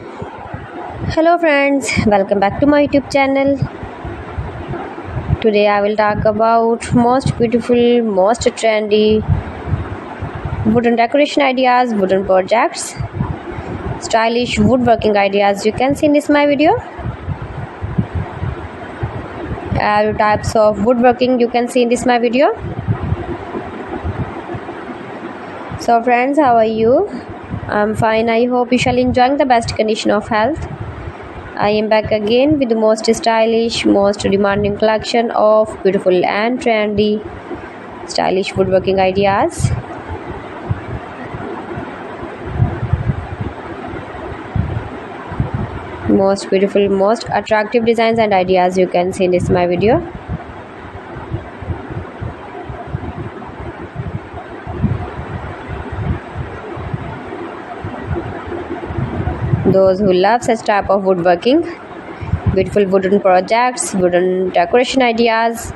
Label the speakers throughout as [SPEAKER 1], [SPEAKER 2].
[SPEAKER 1] Hello friends, welcome back to my YouTube channel. Today I will talk about most beautiful, most trendy wooden decoration ideas, wooden projects, stylish woodworking ideas you can see in this my video. All types of woodworking you can see in this my video. So friends, how are you? I'm fine. I hope you shall enjoying the best condition of health. I am back again with the most stylish, most demanding collection of beautiful and trendy stylish woodworking ideas. Most beautiful, most attractive designs and ideas you can see in this my video. Those who love such type of woodworking, beautiful wooden projects, wooden decoration ideas,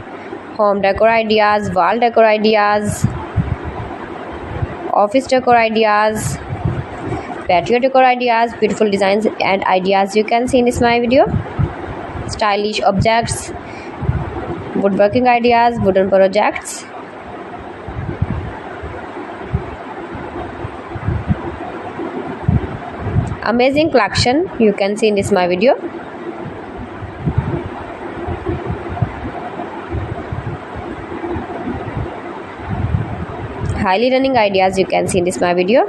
[SPEAKER 1] home decor ideas, wall decor ideas, office decor ideas, patio decor ideas, beautiful designs and ideas you can see in this my video. Stylish objects, woodworking ideas, wooden projects. Amazing collection you can see in this my video. Highly running ideas you can see in this my video.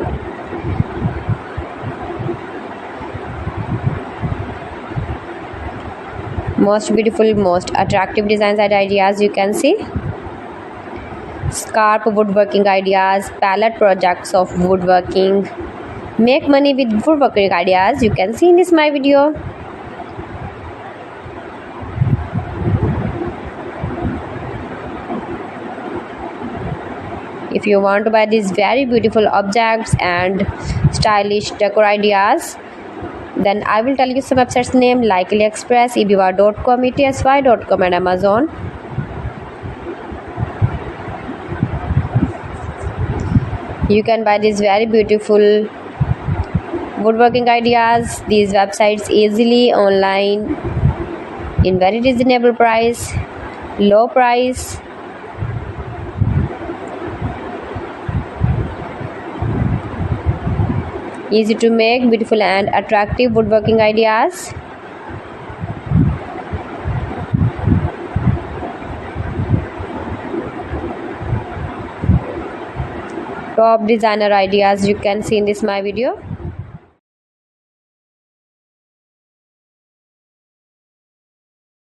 [SPEAKER 1] Most beautiful, most attractive designs and ideas you can see. Scarp woodworking ideas, palette projects of woodworking. Make money with woodworking ideas you can see in this my video. If you want to buy these very beautiful objects and stylish decor ideas, then I will tell you some websites name like AliExpress, eBay.com, ETSY.com and Amazon. You can buy these very beautiful woodworking ideas, these websites easily online in very reasonable price, low price. Easy to make, beautiful and attractive woodworking ideas. Top designer ideas you can see in this my video.